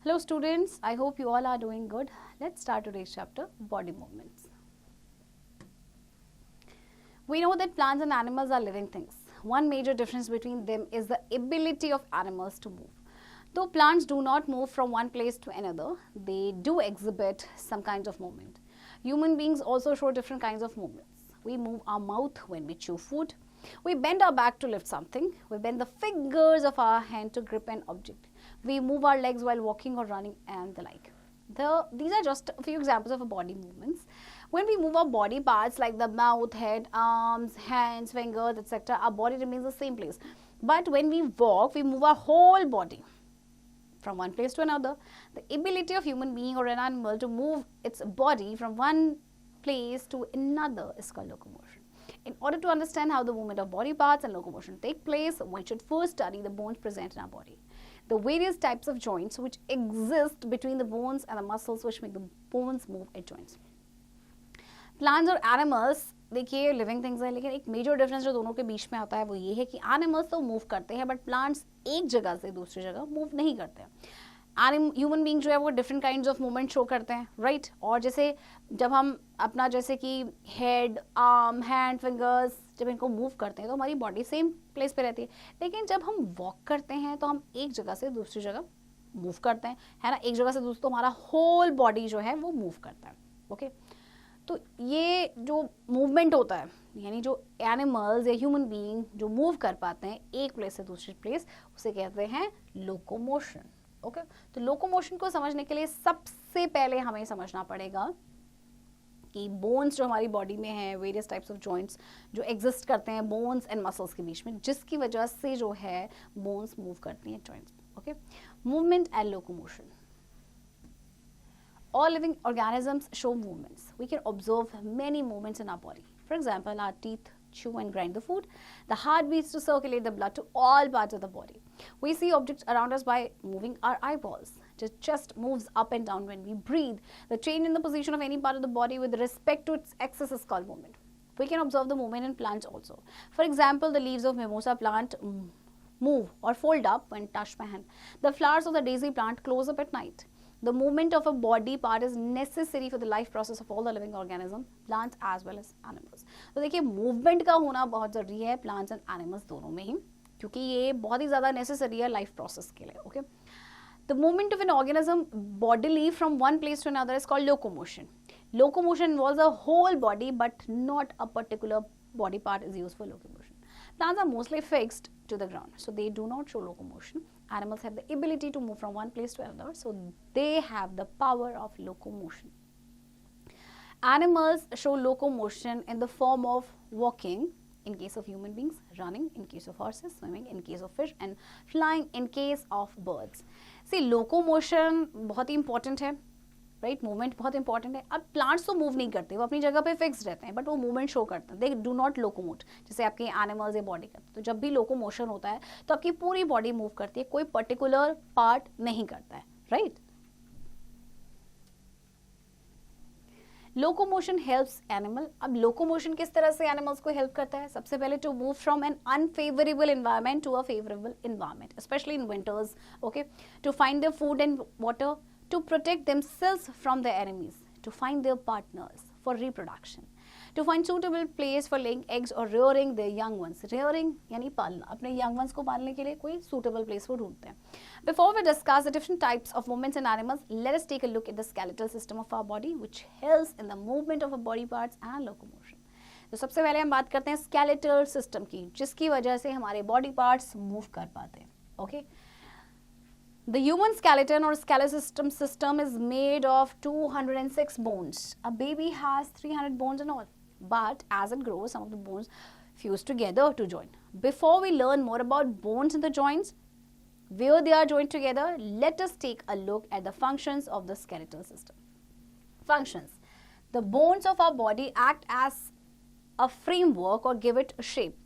Hello students, I hope you all are doing good. Let's start today's chapter, body movements. We know that plants and animals are living things. One major difference between them is the ability of animals to move. Though plants do not move from one place to another, they do exhibit some kinds of movement. Human beings also show different kinds of movements. We move our mouth when we chew food. We bend our back to lift something. We bend the fingers of our hand to grip an object. We move our legs while walking or running and the like. These are just a few examples of body movements. When we move our body parts like the mouth, head, arms, hands, fingers, etc., our body remains the same place. But when we walk, we move our whole body from one place to another. The ability of human being or an animal to move its body from one place to another is called locomotion. In order to understand how the movement of body parts and locomotion take place, we should first study the bones present in our body. The various types of joints which exist between the bones and the muscles which make the bones move at joints. Plants और animals देखिए living things है, लेकिन एक major difference जो दोनों के बीच में आता है वो ये है कि एनिमल्स तो मूव करते हैं बट प्लांट्स एक जगह से दूसरी जगह मूव नहीं करते हैं. ह्यूमन बीइंग जो है वो different kinds of movement show करते हैं, राइट. और जैसे जब हम अपना जैसे कि हेड, आर्म, हैंड, फिंगर्स जब इनको मूव करते हैं तो हमारी बॉडी सेम प्लेस पे रहती है. लेकिन जब हम वॉक करते हैं तो हम एक जगह से दूसरी जगह मूव करते हैं, है ना. एक जगह से दूसरी तो हमारा होल बॉडी जो है वो मूव करता है. ओके तो ये जो मूवमेंट होता है यानी जो एनिमल्स या ह्यूमन बीइंग जो मूव कर पाते हैं एक प्लेस से दूसरी प्लेस, उसे कहते हैं लोकोमोशन. ओके तो लोकोमोशन को समझने के लिए सबसे पहले हमें समझना पड़ेगा कि बोन्स जो हमारी बॉडी में है, वेरियस टाइप्स ऑफ जॉइंट्स जो एग्जिस्ट करते हैं बोन्स एंड मसल्स के बीच में, जिसकी वजह से जो है बोन्स मूव करती हैं joints. Okay movement and locomotion. All living organisms show movements. We can observe many movements in our body. For example, our teeth chew and grind the food. The heart beats to circulate the blood to all parts of the body. We see objects around us by moving our eyeballs. The chest moves up and down when we breathe. The change in the position of any part of the body with respect to its axis is called movement. We can observe the movement in plants also. For example, the leaves of mimosa plant move or fold up when touched by hand. The flowers of the daisy plant close up at night. The movement of a body part is necessary for the life process of all the living organisms, plants as well as animals. तो देखिए movement का होना बहुत जरूरी है plants and animals दोनों में ही, क्योंकि ये बहुत ही ज़्यादा नेसेसरी है लाइफ प्रोसेस के लिए. Okay the movement of an organism bodily from one place to another is called locomotion. Locomotion involves a whole body but not a particular body part is used for locomotion. Plants are mostly fixed to the ground, so they do not show locomotion. Animals have the ability to move from one place to another, so they have the power of locomotion. Animals show locomotion in the form of walking in case of human beings, running in case of horses, swimming in case of fish, and flying in case of birds. See, locomotion बहुत ही important है, right. Movement बहुत important है. अब plants तो move नहीं करते, वो अपनी जगह पे फिक्स रहते हैं, बट वो मूवमेंट शो करते हैं. दे डू नॉट लोकोमोट, जैसे आपके एनिमल्स या बॉडी करते हैं. तो जब भी लोकोमोशन होता है तो आपकी पूरी बॉडी मूव करती है, कोई पर्टिकुलर पार्ट नहीं करता है, राइट. Locomotion helps animal. अब लोकोमोशन किस तरह से एनिमल्स को हेल्प करता है? सबसे पहले to move from an unfavourable environment to a favourable environment, specially in winters. Okay to find their food and water, to protect themselves from their enemies, to find their partners for reproduction, to find suitable place for laying eggs or rearing their young ones. Rearing यानी पालना, अपने young ones को पालने के लिए कोई suitable place वो ढूंढते हैं. Before we discuss the different types of movements in animals, let us take a look at the skeletal system of our body, which helps in the movement of our body parts and locomotion. तो सबसे पहले हम बात करते हैं skeletal system की, जिसकी वजह से हमारे body parts move कर पाते हैं. Okay? The human skeleton or skeletal system is made of 206 bones. A baby has 300 bones in all. But as it grows, some of the bones fuse together to join. Before we learn more about bones and the joints, where they are joined together, let us take a look at the functions of the skeletal system. Functions. The bones of our body act as a framework or give it a shape.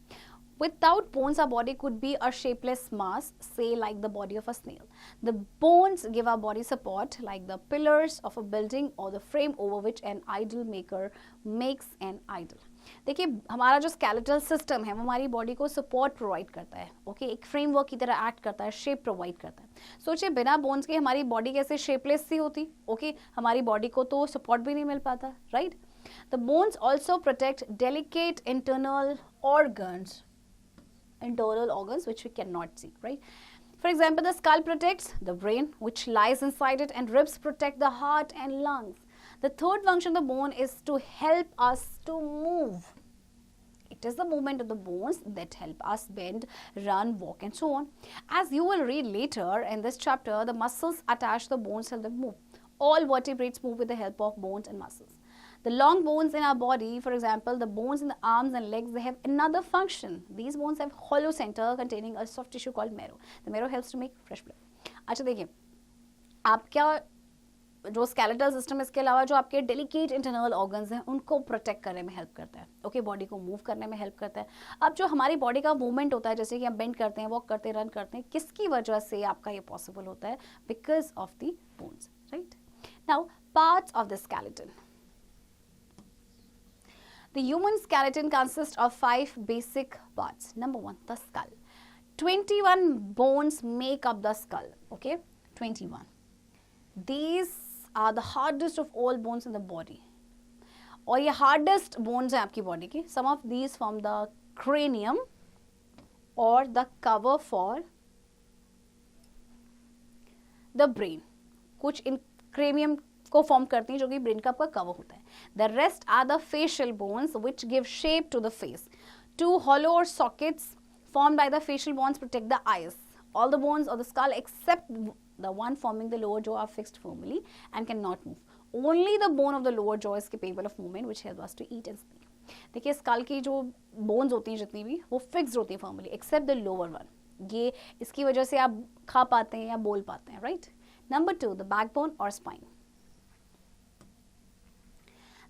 Without bones, our body could be a shapeless mass, say like the body of a snail. The bones give our body support like the pillars of a building or the frame over which an idol maker makes an idol. देखिए हमारा जो skeletal system है वो हमारी body को support provide करता है, okay एक फ्रेमवर्क की तरह एक्ट करता है, शेप प्रोवाइड करता है। सोचिए बिना बोन्स के हमारी बॉडी कैसे शेपलेस सी होती, ओके हमारी बॉडी को तो सपोर्ट भी नहीं मिल पाता, right. The bones also protect delicate internal organs which we cannot see, right? For example, the skull protects the brain which lies inside it, and ribs protect the heart and lungs. The third function of the bone is to help us to move. It is the movement of the bones that help us bend, run, walk and so on. As you will read later in this chapter, the muscles attached to the bones help them move. All vertebrates move with the help of bones and muscles. The long bones in our body, for example, the bones in the arms and legs, they have another function. These bones have hollow center containing a soft tissue called marrow. The marrow helps to make fresh blood. अच्छा देखिए, आपका जो skeletal system है, इसके अलावा जो आपके delicate internal organs हैं उनको प्रोटेक्ट करने में हेल्प करता है, ओके बॉडी को मूव करने में हेल्प करता है। अब जो हमारी बॉडी का मूवमेंट होता है, जैसे कि हम बेंड करते हैं, वॉक करते हैं, रन करते हैं, किसकी वजह से आपका ये पॉसिबल होता है? Because of the bones, right. Now parts of the skeleton. The human skeleton consists of 5 basic parts. Number 1, the skull. 21 bones make up the skull. Okay, 21. These are the hardest of all bones in the body. और ये hardest bones हैं आपकी body के. Some of these form the cranium or the cover for the brain. कुछ in cranium को form करती हैं जो कि ब्रेन का आपका कवर होता है. The rest are the facial bones which give shape to the face. 2 hollow sockets formed by the facial bones protect the eyes. All the bones of the skull except the one forming the lower jaw are fixed firmly and cannot move. Only the bone of the lower jaw is capable of movement, which helps us to eat and sleep. देखिए school की जो bones होती हैं जितनी भी, वो fixed होती है firmly except the lower one. ये इसकी वजह से आप खा पाते हैं या बोल पाते हैं, राइट. नंबर 2, द बैकबोन और spine.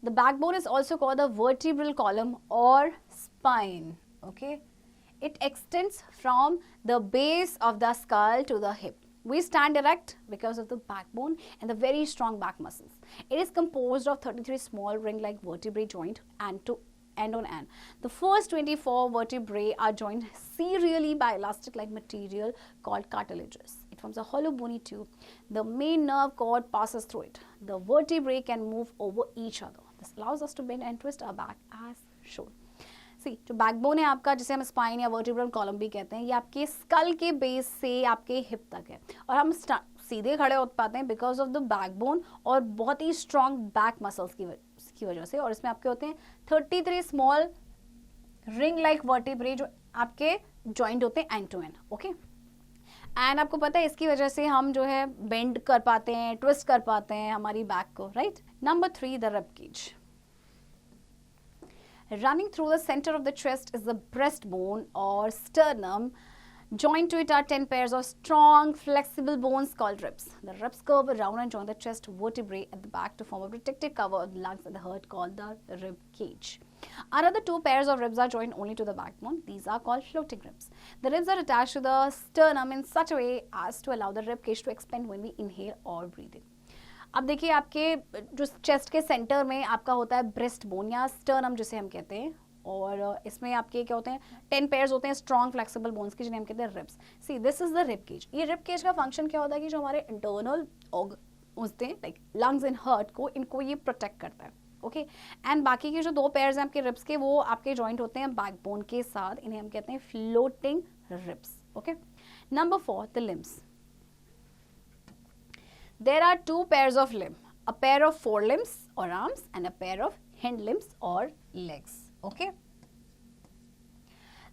The backbone is also called the vertebral column or spine. Okay, it extends from the base of the skull to the hip. We stand erect because of the backbone and the very strong back muscles. It is composed of 33 small ring-like vertebrae joined end on end. The first 24 vertebrae are joined serially by elastic-like material called cartilages. It forms a hollow bony tube. The main nerve cord passes through it. The vertebrae can move over each other. This allows us to bend and twist our back as shown. See, जो backbone है आपका, जिसे हम spine या vertebral column भी कहते हैं, ये आपके स्कल के बेस से आपके हिप तक है और हम सीधे खड़े हो पाते हैं बिकॉज ऑफ द बैकबोन और बहुत ही स्ट्रॉन्ग बैक मसल्स की वजह से. और इसमें आपके होते हैं 33 स्मॉल रिंग लाइक वर्टिब्रे जो आपके जॉइंट होते हैं end to end. Okay, and आपको पता है इसकी वजह से हम जो है बेंड कर पाते हैं, ट्विस्ट कर पाते हैं हमारी बैक को, right. Number 3, the rib cage. Running through the center of the chest is the breastbone or sternum. Joined to it are 10 pairs of strong, flexible bones called ribs. The ribs curve around and join the chest vertebrae at the back to form a protective cover of the lungs and the heart called the rib cage. Another 2 pairs of ribs are joined only to the backbone. These are called floating ribs. The ribs are attached to the sternum in such a way as to allow the rib cage to expand when we inhale or breathe in. अब देखिए आपके जो chest के centre में आपका होता है breast bone या स्टर्नम जिसे हम कहते हैं, और इसमें आपके क्या होते हैं 10 पेयर्स होते हैं स्ट्रॉन्ग फ्लेक्सिबल बोन्स के, जिन्हें हम कहते हैं ribs. See this is the rib cage. ये रिब केज का फंक्शन क्या होता है कि जो हमारे इंटरनल होते हैं लाइक लंग्स एंड हार्ट को, इनको ये प्रोटेक्ट करता है. ओके, एंड बाकी के जो 2 पेयर्स हैं आपके रिब्स के, वो आपके जॉइंट होते हैं बैकबोन के साथ, इन्हें हम कहते हैं floating ribs. Okay, number 4, the limbs. There are 2 pairs of limb, a pair of forelimbs or arms and a pair of hind limbs or legs. Okay.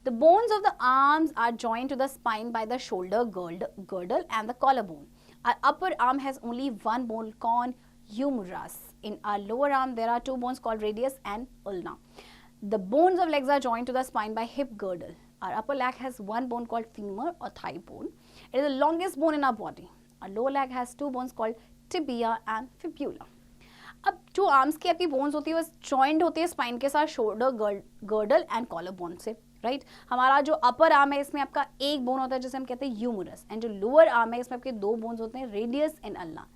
The bones of the arms are joined to the spine by the shoulder girdle and the collarbone. Our upper arm has only one bone called humerus. In our lower arm, there are 2 bones called radius and ulna. The bones of legs are joined to the spine by hip girdle. Our upper leg has one bone called femur or thigh bone. It is the longest bone in our body. Our lower leg has 2 bones called tibia and fibula. अब जो arms की आपकी bones होती है वो joint होती है spine के साथ shoulder girdle and collar bone से, राइट. हमारा जो अपर आर्म है इसमें आपका एक बोन होता है जिसे हम कहते हैं ह्यूमरस, एंड जो लोअर आर्म है इसमें आपके 2 बोन्स होते हैं रेडियस एंड अल्ना.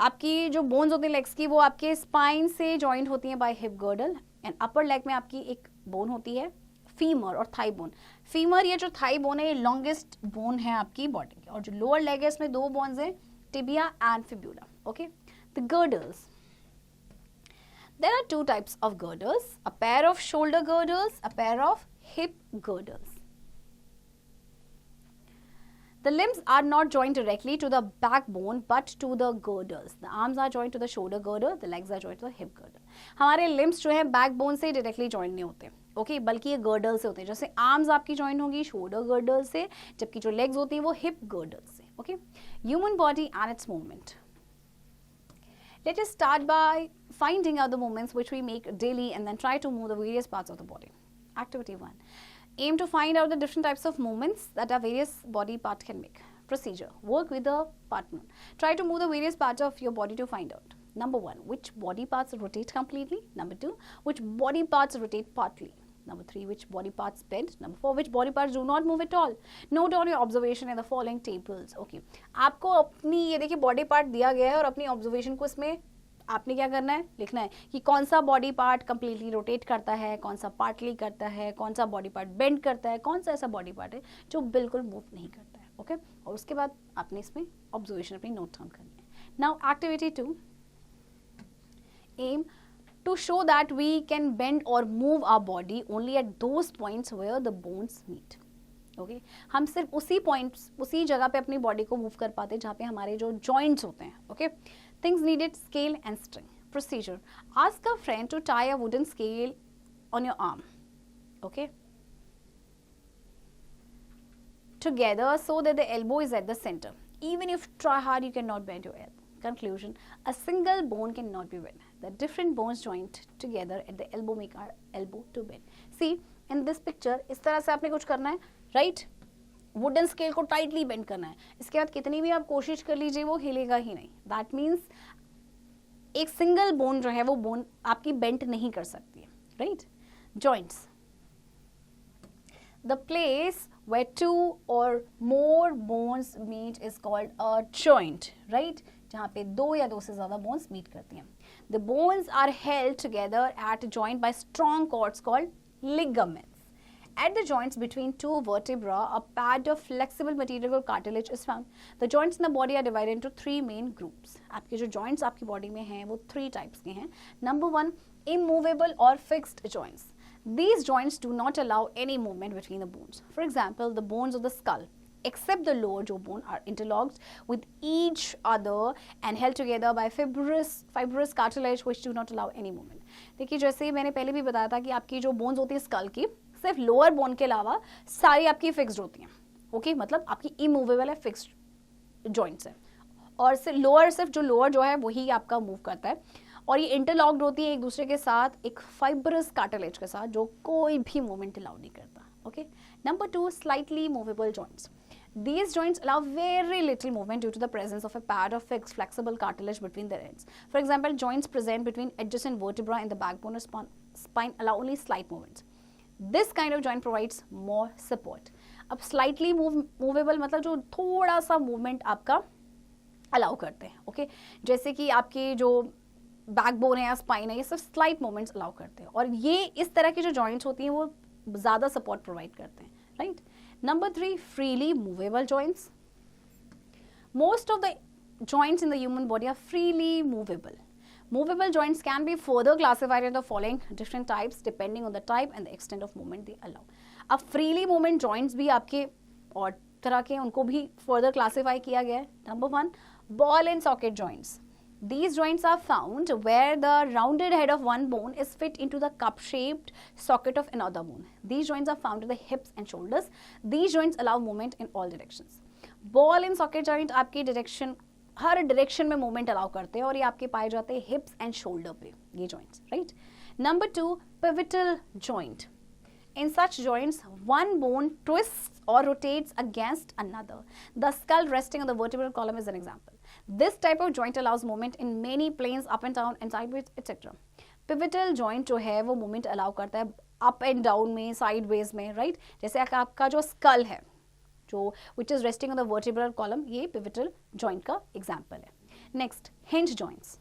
आपकी जो बोन्स होती है लेग्स की वो आपके स्पाइन से जॉइंट होती हैं by hip girdle and upper leg में आपकी एक बोन होती है फीमर और थाई बोन. फीमर, ये जो थाई बोन है, ये लॉन्गेस्ट बोन है आपकी बॉडी की, और जो लोअर लेग है इसमें दो बोन्स हैं, tibia and fibula. Okay, the girders. There are two types of girders, a pair of shoulder girders, a pair of hip girders. The limbs are not joined directly to the backbone but to the girders. The arms are joined to the shoulder girder, the legs are joined to the hip girder. हमारे limbs जो है backbone से directly joined नहीं होते, okay, बल्कि ये girdle से होते हैं. जैसे arms आपकी join होगी shoulder girder से, जबकि जो legs होती हैं वो hip girder से. Okay, human body and its movement. Let us start by finding out the movements which we make daily and then try to move the various parts of the body. Activity 1. Aim to find out the different types of movements that our various body parts can make. Procedure. Work with a partner. Try to move the various parts of your body to find out. Number 1. Which body parts rotate completely? Number 2. Which body parts rotate partly? Number 3. Which body parts bend? Number 4. Which body parts do not move at all? Note on your observation in the following tables. Okay. आपको अपनी ये देखिए body part दिया गया है और अपनी observation को इसमें आपने क्या करना है, लिखना है कि कौन सा बॉडी पार्ट कंप्लीटली रोटेट करता है, कौन सा पार्टली करता है, कौन सा बॉडी पार्ट बेंड करता है, कौन सा ऐसा बॉडी पार्ट है जो बिल्कुल मूव नहीं करता है. ओके, और उसके बाद आपने इसमें ऑब्जर्वेशन अपनी नोट डाउन करनी है. Now activity 2. Aim to show that we can bend or move our body only at those points where the bones meet. Okay? हम सिर्फ उसी पॉइंट्स, उसी जगह पे अपनी बॉडी को मूव कर पाते हैं जहाँ पे हमारे जो जॉइंट्स होते हैं. Okay, things needed scale and string. Procedure. Ask a friend to tie a wooden scale on your arm. Okay, together so that the elbow is at the center. Even if you try hard, you cannot bend your elbow. Conclusion. A single bone cannot be bent. The different bones joined together at the elbow make our elbow to bend. See, in this picture, इस तरह से आपने कुछ करना है, right? Wooden scale को tightly bend करना है. इसके बाद कितनी भी आप कोशिश कर लीजिए वो हिलेगा ही नहीं. दैट मीन्स एक सिंगल बोन जो है वो बोन आपकी बेंड नहीं कर सकती है, right? Joints. The place where two or more bones meet is called a joint, right? जहाँ पे दो या दो से ज़्यादा bones meet करती हैं. The bones are held together at a joint by strong cords called ligaments. At the joints between two vertebrae, a pad of flexible material called cartilage is found. The joints in the body are divided into three main groups. आपके जो joints आपकी body में हैं वो three types के हैं. Number 1, immovable or fixed joints. These joints do not allow any movement between the bones. For example, the bones of the skull, except the lower jawbone, are interlocked with each other and held together by fibrous cartilage which do not allow any movement. देखिए जैसे मैंने पहले भी बताया था कि आपकी जो बोन्स होती है स्कल की, सिर्फ लोअर बोन के अलावा सारी आपकी फिक्स्ड होती हैं. ओके, मतलब आपकी इमूवेबल है, फिक्स्ड जॉइंट्स है, और सिर्फ जो लोअर जो है वही आपका मूव करता है, और ये इंटरलॉक्ड होती है एक दूसरे के साथ एक फाइब्रस कार्टिलेज के साथ जो कोई भी मूवमेंट अलाउ नहीं करता. Okay. Number 2, slightly movable joints. These joints allow very little movement due to the presence of a pad of fixed flexible cartilage between their ends. For example, joints present between adjacent vertebrae in the backbone or spine allow only slight movements. This kind of joint provides more support. अब slightly movable मतलब जो थोड़ा सा movement आपका allow करते हैं. Okay, जैसे कि आपकी जो बैकबोन है या स्पाइन है, ये सब स्लाइट मूवमेंट्स अलाउ करते हैं, और ये इस तरह की जो जॉइंट्स होती हैं वो ज़्यादा सपोर्ट प्रोवाइड करते हैं, right? Number 3, freely movable joints. Most of the joints in the human body are freely movable. Movable joints can be further classified into the following different types depending on the type and the extent of movement they allow. अब freely movement joints भी आपके और तरह के उनको भी further classify किया गया है. Number 1, ball and socket joints. These joints are found where the rounded head of one bone is fit into the cup-shaped socket of another bone. These joints are found in the hips and shoulders. These joints allow movement in all directions. Ball and socket joint आपकी direction, हर direction में movement allow करते हैं, और ये आपके पाए जाते हैं hips and shoulder पे, ये joints, right? Number 2, pivotal joint. In such joints, one bone twists or rotates against another. The skull resting on the vertebral column is an example. This type of joint allows movement in many planes, up and down and sideways, etc. Pivotal joint जो है वो movement allow करता है up and down में, sideways में, right? जैसे आपका जो skull है, जो which is resting on the vertebral column, ये pivotal joint का example है. Next, hinge joints.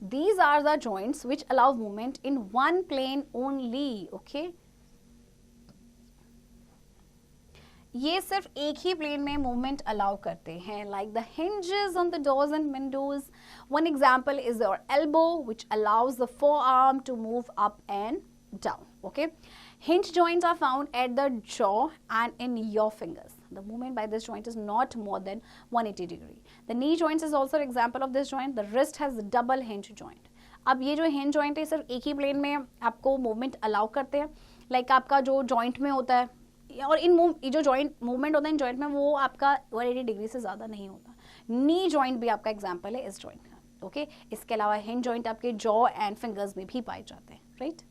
These are the joints which allow movement in one plane only. Okay, ये सिर्फ एक ही प्लेन में मूवमेंट अलाउ करते हैं, like the hinges on the doors and windows. One example is your elbow, which allows the forearm to move up and down. Okay, hinge joints are found at the jaw and in your fingers. The movement by this joint is not more than 180 degree. The knee joints is also an example of this joint. The wrist has a double hinge joint. अब ये जो hinge joint है सिर्फ एक ही plane में आपको movement allow करते हैं, लाइक आपका जो जॉइंट में होता है, और ये जो जॉइंट मूवमेंट होता है इन जॉइंट में वो आपका 180 डिग्री से ज़्यादा नहीं होता. नी जॉइंट भी आपका एग्जाम्पल है इस जॉइंट का. ओके, इसके अलावा हिंज जॉइंट आपके जॉ एंड फिंगर्स में भी पाए जाते हैं. Right.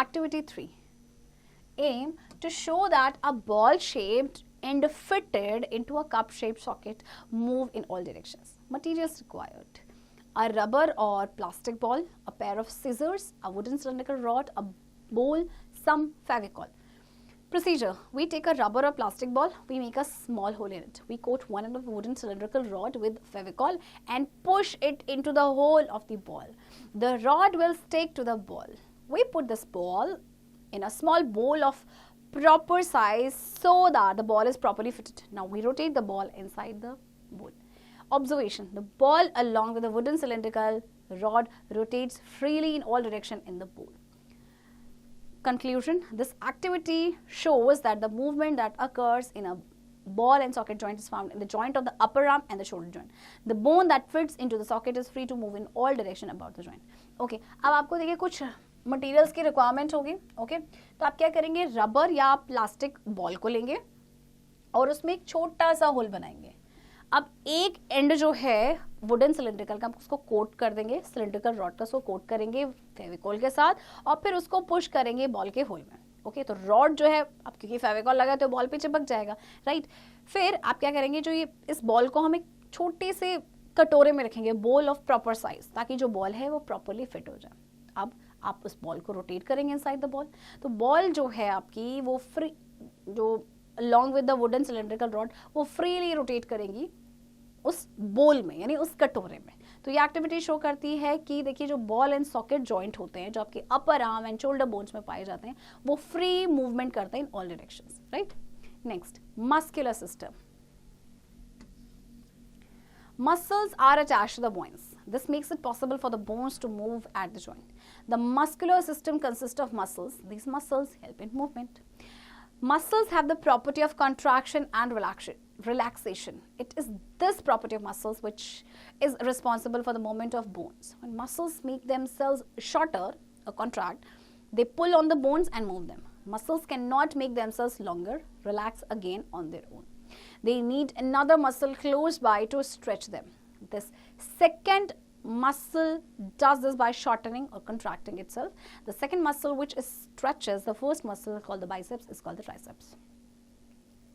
Activity 3. Aim to show that a ball shaped and fitted into a cup shaped socket move in all directions. Materials required: a rubber or plastic ball, a pair of scissors, a wooden cylindrical rod, a bowl, some Fevicol. Procedure: we take a rubber or plastic ball, we make a small hole in it, we coat one end of a wooden cylindrical rod with Fevicol and push it into the hole of the ball. The rod will stick to the ball. We put this ball in a small bowl of proper size so that the ball is properly fitted. Now we rotate the ball inside the bowl. Observation: the ball along with the wooden cylindrical rod rotates freely in all directions in the bowl. Conclusion: this activity shows that the movement that occurs in a ball and socket joint is found in the joint of the upper arm and the shoulder joint. The bone that fits into the socket is free to move in all direction about the joint. Okay, अब आपको देखिए कुछ materials की requirement होगी. Okay, तो आप क्या करेंगे, रबर या प्लास्टिक बॉल को लेंगे और उसमें एक छोटा सा होल बनाएंगे. अब एक एंड जो है वुडन सिलेंड्रिकल का उसको कोट कर देंगे, सिलेंड्रिकल रॉड का उसको कोट करेंगे फेविकोल के साथ और फिर उसको पुश करेंगे बॉल के होल में. ओके, तो रॉड जो है अब क्योंकि फेविकोल लगा तो बॉल पे चिपक जाएगा. राइट. फिर आप क्या करेंगे, जो ये इस बॉल को हम एक छोटे से कटोरे में रखेंगे, बोल ऑफ प्रॉपर साइज, ताकि जो बॉल है वो प्रॉपरली फिट हो जाए. अब आप उस बॉल को रोटेट करेंगे इनसाइड द बॉल, तो बॉल जो है आपकी वो फ्री, जो along with the wooden cylindrical rod, वो फ्रीली रोटेट करेंगी उस बोल में, यानी उस कटोरे में. तो ये एक्टिविटी शो करती है कि देखिए जो बॉल एंड सॉकेट जॉइंट होते हैं, जो आपके upper arm and shoulder bones में पाए जाते हैं, वो फ्री मूवमेंट करते हैं in all directions. Right. Next, muscular system. Muscles are attached to the bones. This makes it possible for the bones to move at the joint. The muscular system consists of muscles. These muscles help in movement. Muscles have the property of contraction and relaxation. It is this property of muscles which is responsible for the movement of bones. When muscles make themselves shorter or contract, they pull on the bones and move them. Muscles cannot make themselves longer, relax again on their own. They need another muscle close by to stretch them. This second muscle does this by shortening or contracting itself. The second muscle which stretches the first muscle called the biceps is called the triceps.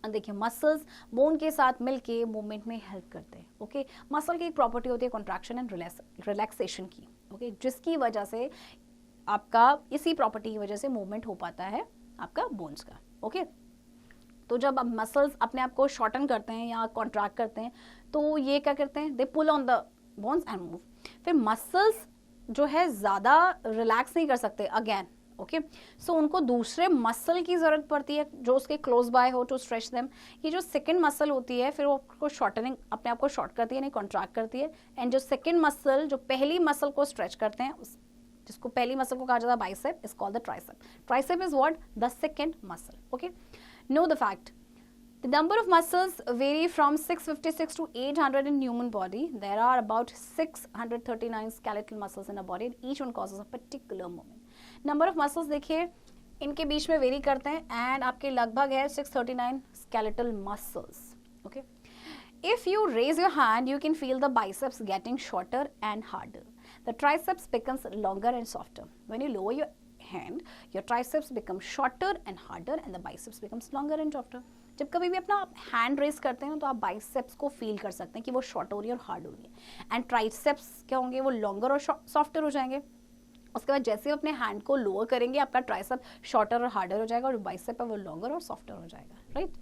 और देखिए muscles bone के साथ मिलके movement में help करते हैं. Okay, muscle की एक प्रॉपर्टी होती है कॉन्ट्रैक्शन एंड रिलैक्सेशन की. ओके, जिसकी वजह से आपका इसी प्रॉपर्टी की वजह से मूवमेंट हो पाता है आपका बोन्स का. ओके, तो जब आप मसल्स अपने आप को शॉर्टन करते हैं या कॉन्ट्रैक्ट करते हैं तो ये क्या करते हैं, they pull on the bones and move. फिर मसल्स जो है ज़्यादा रिलैक्स नहीं कर सकते अगेन. ओके, सो उनको दूसरे मसल की ज़रूरत पड़ती है जो उसके क्लोज बाय हो टू स्ट्रेच देम. ये जो सेकंड मसल होती है फिर वो को शॉर्टनिंग अपने आप को शॉर्ट करती है, नहीं कॉन्ट्रैक्ट करती है. एंड जो सेकंड मसल जो पहली मसल को स्ट्रेच करते हैं, जिसको पहली मसल को कहा जाता है bicep, is called the tricep. Tricep is what, the second muscle. Okay, know the fact. The number of muscles vary from 656 to 800 in human body. There are about 639 skeletal muscles in a body and each one causes a particular movement. Number of muscles देखिए इनके बीच में very करते हैं and आपके लगभग है 639 skeletal muscles. Okay. If you raise your hand, you can feel the biceps getting shorter and harder. The triceps becomes longer and softer. When you lower your hand, your triceps become shorter and harder and the biceps becomes longer and softer. जब कभी भी अपना hand raise करते हैं तो आप biceps को feel कर सकते हैं कि वो शॉर्ट हो रही है और हार्ड हो रही है. एंड ट्राइसेप्स क्या होंगे, वो लॉन्गर और सॉफ्टर हो जाएंगे. उसके बाद जैसे अपने हैंड को लोअर करेंगे आपका ट्राइसेप शॉर्टर और हार्डर हो जाएगा और जो बाइसेप है वो लॉन्गर और सॉफ्टर हो जाएगा. Right.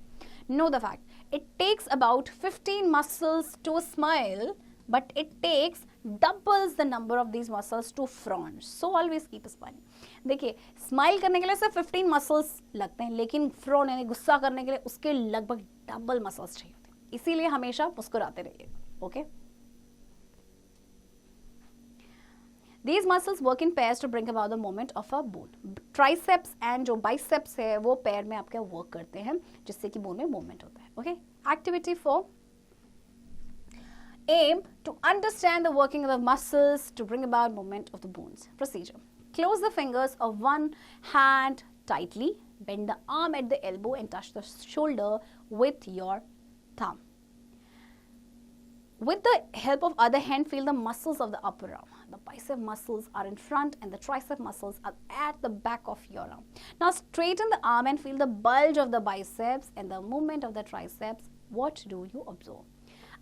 Know the fact, it takes about 15 muscles to smile but it takes doubles the number of these muscles to front. So always keep smiling. देखिए स्माइल करने के लिए सिर्फ 15 मसल्स लगते हैं, लेकिन फ्रॉन यानी गुस्सा करने के लिए उसके लगभग डबल मसल्स चाहिए होते हैं. इसीलिए हमेशा मुस्कुराते रहिए. Okay. These muscles work in pairs to bring about the movement of a bone. Triceps and जो biceps है वो पैर में आपके वर्क करते हैं जिससे कि बोन में मूवमेंट होता है. Okay. Activity 4. Aim to understand the working of the muscles to bring about movement of the bones. Procedure. Close the fingers of one hand tightly. Bend the arm at the elbow and touch the shoulder with your thumb. With the help of other hand, feel the muscles of the upper arm. The bicep muscles are in front and the tricep muscles are at the back of your arm. Now straighten the arm and feel the bulge of the biceps and the movement of the triceps. What do you observe?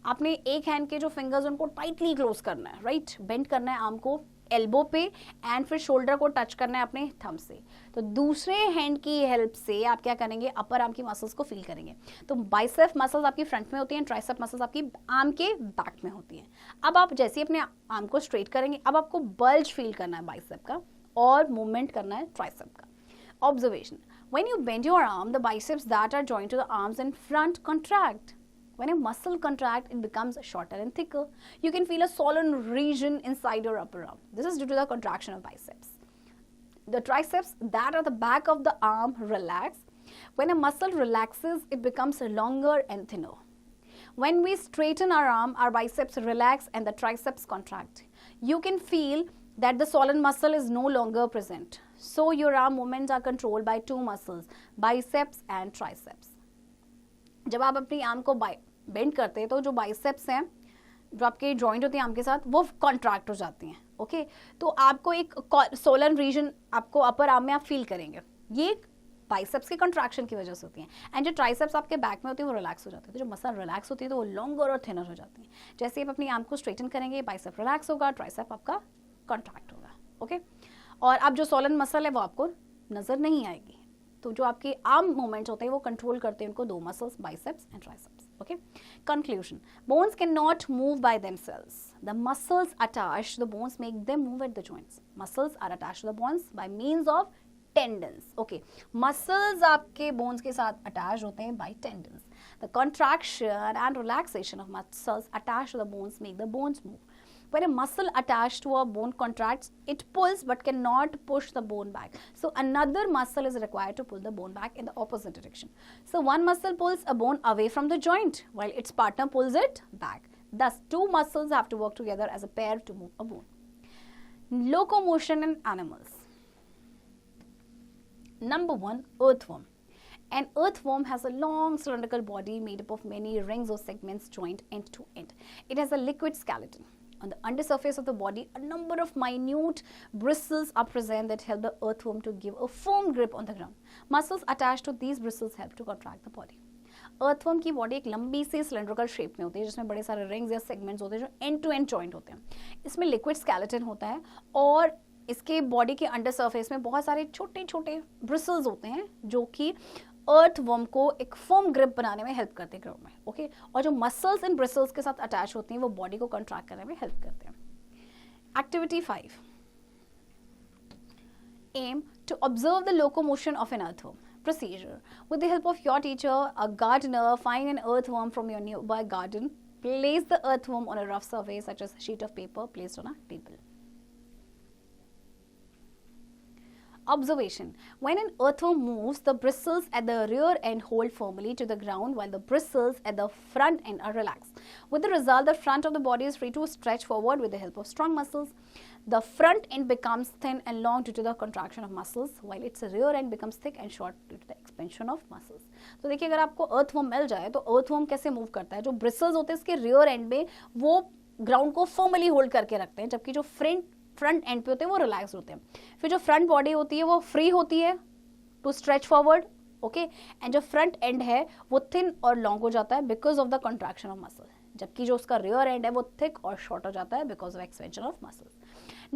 आपने एक hand के जो fingers उनको tightly close करना है, right. Bend करना है arm को एल्बो पे एंड फिर शोल्डर को टच करना है अपने थंब से. तो दूसरे हैंड की हेल्प से आप क्या करेंगे, अपर आर्म की मसल्स को फील करेंगे. तो बाइसेप मसल्स आपकी फ्रंट में होती हैं, ट्राइसेप मसल्स आपकी आर्म के बैक में होती हैं. अब आप जैसे ही अपने आर्म को स्ट्रेट करेंगे, अब आपको बल्ज फील करना है बाइसेप का और मूवमेंट करना है ट्राइसेप का. Observation. When you bend your arm, the biceps that are joint to the arms in front contract. When a muscle contracts, it becomes shorter and thicker. You can feel a swollen region inside your upper arm. This is due to the contraction of biceps. The triceps that are the back of the arm relax. When a muscle relaxes, it becomes longer and thinner. When we straighten our arm, our biceps relax and the triceps contract. You can feel that the swollen muscle is no longer present. So your arm movements are controlled by two muscles, biceps and triceps. जब आप अपनी arm को bend करते हैं तो जो biceps हैं, जो आपके जॉइंट होते हैं आर्म के साथ, वो कॉन्ट्रैक्ट हो जाती हैं. ओके. तो आपको एक सोलन रीजन आपको अपर आर्म में आप फील करेंगे. ये बाइसेप्स के कॉन्ट्रैक्शन की वजह से होती हैं. एंड जो ट्राइसेप्स आपके बैक में होती है वो रिलैक्स हो जाती है. तो जो मसल रिलैक्स होती है तो वो लॉन्गर और थिनर हो जाती है. जैसे आप अपनी आर्म को स्ट्रेटन करेंगे, बाइसेप रिलैक्स होगा, ट्राइसेप आपका कॉन्ट्रैक्ट होगा. ओके. और अब जो सोलन मसल है वो आपको नजर नहीं आएगी. तो जो आपके आर्म मूवमेंट्स होते हैं वो कंट्रोल करते हैं उनको दो muscles, biceps and triceps. Okay. Conclusion. Bones can not move by themselves. The muscles attach the bones make them move at the joints. Muscles are attach to the bones by means of tendons. Okay. Muscles आपके bones के साथ attach होते हैं by tendons. The contraction and relaxation of muscles attach to the bones make the bones move. When a muscle attached to a bone contracts, it pulls but cannot push the bone back. So another muscle is required to pull the bone back in the opposite direction. So one muscle pulls a bone away from the joint while its partner pulls it back. Thus, two muscles have to work together as a pair to move a bone. Locomotion in animals. Number 1, earthworm. An earthworm has a long cylindrical body made up of many rings or segments joined end to end. It has a liquid skeleton. On the undersurface of the body, a number of minute bristles are present that help the earthworm to give a firm grip on the ground. Muscles attached to these bristles help to contract the body. Earthworm की body एक लंबी सी cylindrical shape में होती है जिसमें बड़े सारे rings या सेगमेंट्स होते हैं जो एंड टू एंड जॉइंट होते हैं. इसमें लिक्विड स्केलेटन होता है और इसके बॉडी के अंडर सरफेस में बहुत सारे छोटे छोटे ब्रिसल्स होते हैं जो कि अर्थवर्म को एक फर्म ग्रिप बनाने में हेल्प करते हैं ग्राउंड में. ओके. और जो मसल्स इन ब्रिसल्स के साथ अटैच होती हैं वो बॉडी को कंट्रैक्ट करने में हेल्प करते हैं. Activity 5. Aim to observe the locomotion of an earthworm. Procedure. With the help of your teacher, a gardener, find an earthworm from your nearby garden. Place the earthworm on a rough surface such as a sheet of paper placed on a table. Observation. When an earthworm moves, the bristles at the rear end hold firmly to the ground while the bristles at the front end are relaxed. With the result, the front of the body is free to stretch forward with the help of strong muscles. The front end becomes thin and long due to the contraction of muscles, while its rear end becomes thick and short due to the expansion of muscles. तो देखिए अगर आपको earthworm मिल जाए तो earthworm कैसे move करता है. जो bristles होते हैं इसके rear end में वो ग्राउंड को फर्मली होल्ड करके रखते हैं, जबकि जो फ्रंट एंड पे होते हैं वो रिलैक्स होते हैं. फिर जो फ्रंट बॉडी होती है वो फ्री होती है to stretch forward. Okay. And जो फ्रंट एंड है वो थिन और लॉन्ग हो जाता है because of the contraction of muscle, जबकि जो उसका रियर एंड है वो थिक और शॉर्ट हो जाता है because of expansion of muscles.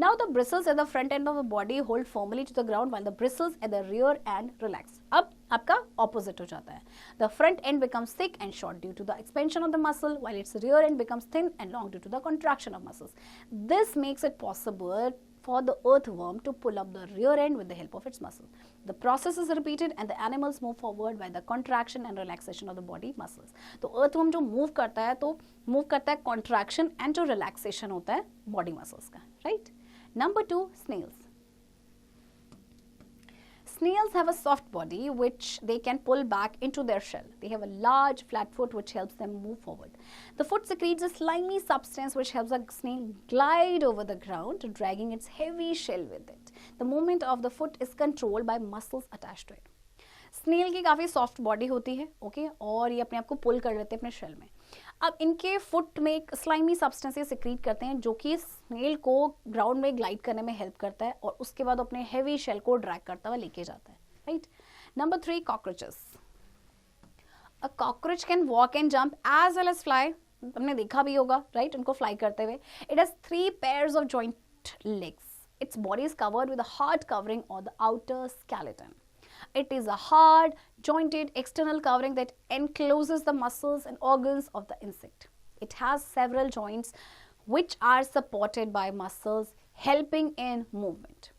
Now the bristles at the front end of the body hold firmly to the ground while the bristles at the rear end relax. अब आपका opposite हो जाता है. The front end becomes thick and short due to the expansion of the muscle while its rear end becomes thin and long due to the contraction of muscles. This makes it possible for the earthworm to pull up the rear end with the help of its muscle. The process is repeated and the animals move forward by the contraction and relaxation of the body muscles. तो earthworm जो move करता है तो move करता है contraction and जो relaxation होता है body muscles का, right? Number 2, snails. Snails have a soft body which they can pull back into their shell. They have a large flat foot which helps them move forward. The foot secretes a slimy substance which helps a snail glide over the ground, dragging its heavy shell with it. The movement of the foot is controlled by muscles attached to it. Snail की काफ़ी soft body होती है, okay, और ये अपने आप को पुल कर लेते हैं अपने शेल में. अब इनके फुट में एक स्लाइमी सब्सटेंस सिक्रीट करते हैं जो कि स्नेल को ग्राउंड में ग्लाइड करने में हेल्प करता है और उसके बाद अपने हैवी शेल को ड्रैग करता हुआ लेके जाता है, right. Number 3, cockroaches. A cockroach can walk and jump as well as fly. हमने देखा भी होगा, राइट, उनको फ्लाई करते हुए. It has 3 pairs of joint legs. Its body is covered with a hard covering on the outer skeleton. It is a hard, jointed external covering that encloses the muscles and organs of the insect. It has several joints which are supported by muscles helping in movement.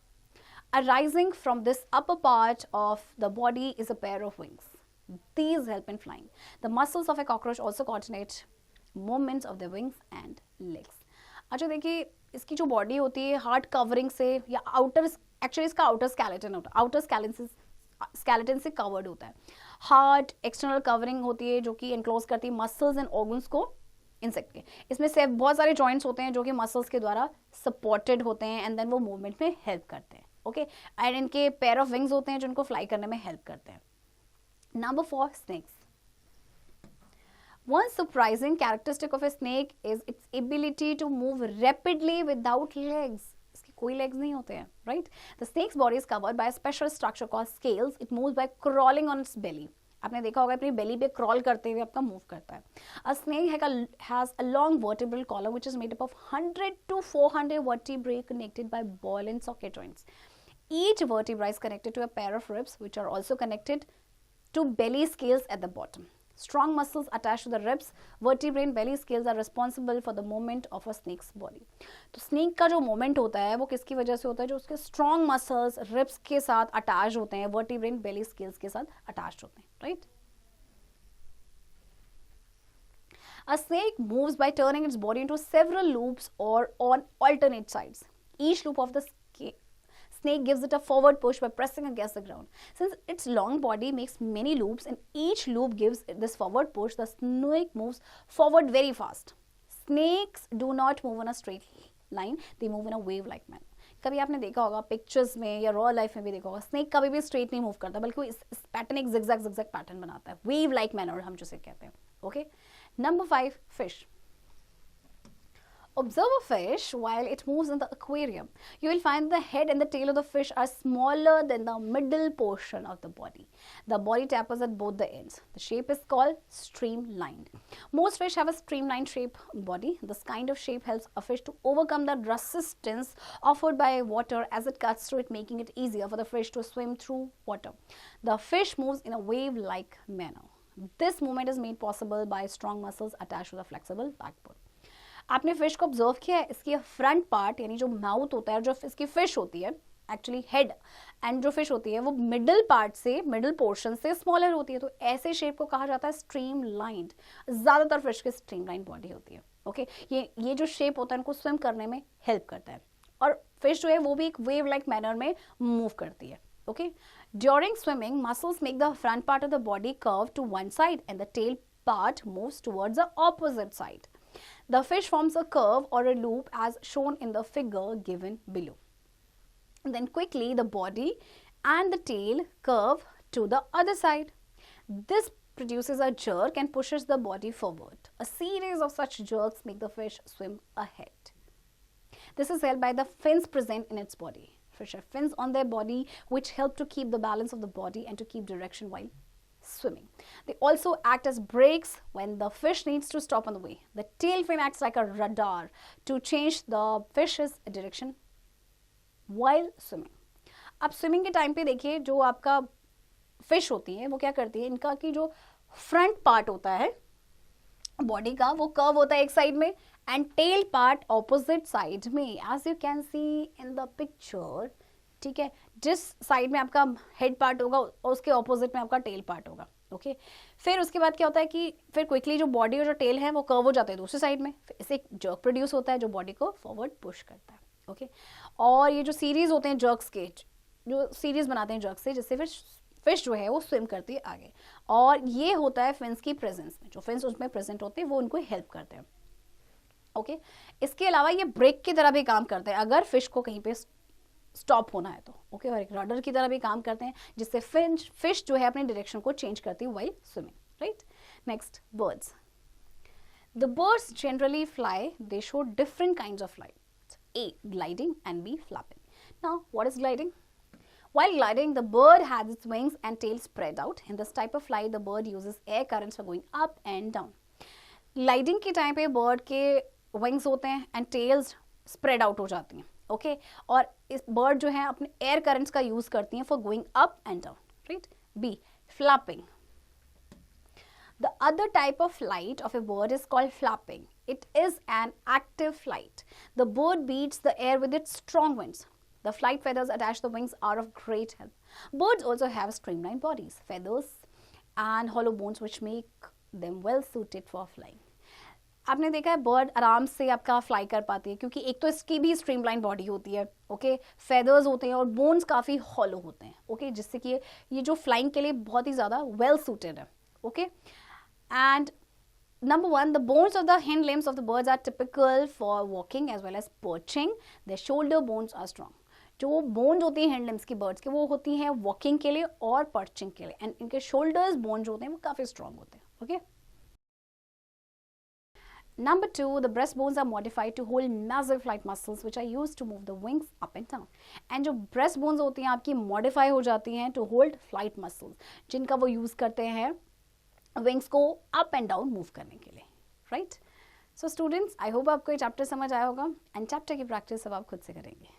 Arising from this upper part of the body is a pair of wings. These help in flying. The muscles of a cockroach also coordinate movements of the wings and legs. अच्छा देखिए, इसकी जो body होती है hard covering से या outer, actually इसका outer skeleton होता है, आउटर स्केलेटन से कवर्ड होता है. हार्ड एक्सटर्नल कवरिंग होती है जो कि एनक्लोज करती है मसल्स एंड ऑर्गन्स को इंसेक्ट के. इसमें से बहुत सारे जॉइंट्स होते हैं जो कि मसल्स के द्वारा सपोर्टेड होते हैं एंड देन वो मूवमेंट में हेल्प करते हैं, ओके. एंड इनके पेयर ऑफ विंग्स होते हैं जो इनको फ्लाई करने में हेल्प करते हैं. Number 4, snakes. One surprising characteristic of a snake is its ability to move rapidly without legs. इसके कोई legs नहीं होते हैं, right? The snake's body is covered by a special structure called scales. It moves by crawling on its belly. आपने देखा होगा अपनी belly पे crawl करते हुए आपका move करता है. A snake has a long vertebral column which is made up of 100 to 400 vertebrae connected by ball and socket joints. Each vertebra is connected to a pair of ribs which are also connected to belly scales at the bottom. Strong muscles attached to the ribs, vertebrae and belly scales are responsible for the movement of a snake's body. तो snake का जो movement होता है वो किसकी वजह से होता है? जो उसके strong muscles ribs के साथ attached होते हैं, vertebrae and belly scales के साथ attached होते हैं, right? A snake moves by turning its body into several loops or on alternate sides. Each loop of the snake gives it a forward push by pressing against the ground. Since its long body makes many loops and each loop gives this forward push, the snake moves forward very fast. Snakes do not move in a straight line, they move in a wave-like manner. कभी आपने देखा होगा pictures में या raw life में भी देखा होगा, स्नेक कभी भी स्ट्रेट नहीं मूव करता बल्कि इस पैटर्न एक जिगजैग पैटर्न बनाता है, वेव लाइक मैनर हम जिसे कहते हैं, okay. Number 5, fish. Observe a fish while it moves in the aquarium. You will find the head and the tail of the fish are smaller than the middle portion of the body. The body tapers at both the ends. The shape is called streamlined. Most fish have a streamlined shape body. This kind of shape helps a fish to overcome the resistance offered by water as it cuts through it, making it easier for the fish to swim through water. The fish moves in a wave-like manner. This movement is made possible by strong muscles attached to the flexible backbone. आपने fish को observe किया है, इसकी front part यानी जो mouth होता है, जो इसकी फिश होती है एक्चुअली हेड एंड जो फिश होती है वो मिडिल पार्ट से, मिडिल पोर्शन से स्मॉलर होती है. तो ऐसे शेप को कहा जाता है स्ट्रीम लाइंड. ज़्यादातर फिश की स्ट्रीम लाइन बॉडी होती है, ओके. ये जो शेप होता है इनको स्विम करने में हेल्प करता है और फिश जो है वो भी एक वेव लाइक मैनर में मूव करती है, okay. During swimming muscles make the front part of the body curve to one side and the tail part moves towards the opposite side. The fish forms a curve or a loop as shown in the figure given below. And then quickly the body and the tail curve to the other side. This produces a jerk and pushes the body forward. A series of such jerks make the fish swim ahead. This is helped by the fins present in its body. Fish have fins on their body which help to keep the balance of the body and to keep direction while swimming. They also act as brakes when the fish needs to stop on the way. The tail fin acts like a radar to change the fish's direction while swimming. अब swimming के time पे देखिए जो आपका fish होती है वो क्या करती है, इनका की जो फ्रंट पार्ट होता है बॉडी का वो कर्व होता है एक साइड में and tail part opposite side में, as you can see in the picture. ठीक है, जिस साइड में आपका हेड पार्ट होगा उसके ऑपोजिट में आपका टेल पार्ट होगा. ओके फिर उसके बाद क्या होता है कि फिर क्विकली जो बॉडी और जो टेल है वो कर्व हो जाते हैं दूसरी साइड में, फिर इससे एक जर्क प्रोड्यूस होता है जो बॉडी को फॉरवर्ड पुश करता है. ओके और ये जो सीरीज होते हैं जर्क्स के, जो सीरीज बनाते हैं जर्क से, जिससे फिर फिश जो है वो स्विम करती है आगे. और ये होता है फिन्स की प्रेजेंस में, जो फिन्स उसमें प्रेजेंट होते हैं वो उनको हेल्प करते हैं. ओके इसके अलावा ये ब्रेक की तरह भी काम करते हैं अगर फिश को कहीं पे स्टॉप होना है तो. ओके और एक रडर की तरह भी काम करते हैं जिससे फिश जो है अपने डायरेक्शन को चेंज करती है while swimming. Right. Next, birds. The birds generally fly, they show different kinds of flight. A, gliding and B, flapping. Now what is gliding? While gliding, the bird has its wings and tail spread out. In this type of flight, the bird uses air currents for going up and down. Gliding के time पे bird के wings होते हैं and tails spread out हो जाती हैं. Okay? और इस bird जो है अपने air currents का use करती हैं for going up and down. Right? B, flapping. The other type of flight of a bird is called flapping. It is an active flight. The bird beats the air with its strong wings. The flight feathers attached to the wings are of great help. Birds also have streamlined bodies, feathers and hollow bones which make them well suited for flying. आपने देखा है bird आराम से आपका fly कर पाती है क्योंकि एक तो इसकी भी स्ट्रीमलाइन बॉडी होती है. ओके फेदर्स होते हैं और बोन्स काफ़ी हॉलो होते हैं. ओके जिससे कि ये जो फ्लाइंग के लिए बहुत ही ज़्यादा वेल सूटेड है. Okay and number one, the bones of the hind limbs of the birds are typical for walking as well as perching. Their shoulder bones are strong. जो बोन्स होती हैं हिंड लिम्स की birds के वो होती हैं walking के लिए और पर्चिंग के लिए एंड इनके शोल्डर्स बोन जो होते हैं वो काफ़ी स्ट्रॉन्ग होते हैं. Okay Number 2, the breast bones are modified to hold massive flight muscles which are used to move the wings up and down. And जो breast bones होती हैं आपकी modify हो जाती हैं to hold flight muscles, जिनका वो यूज़ करते हैं विंग्स को अप एंड डाउन मूव करने के लिए. Right. So students, I hope आपको ये चैप्टर समझ आया होगा एंड चैप्टर की प्रैक्टिस अब आप खुद से करेंगे.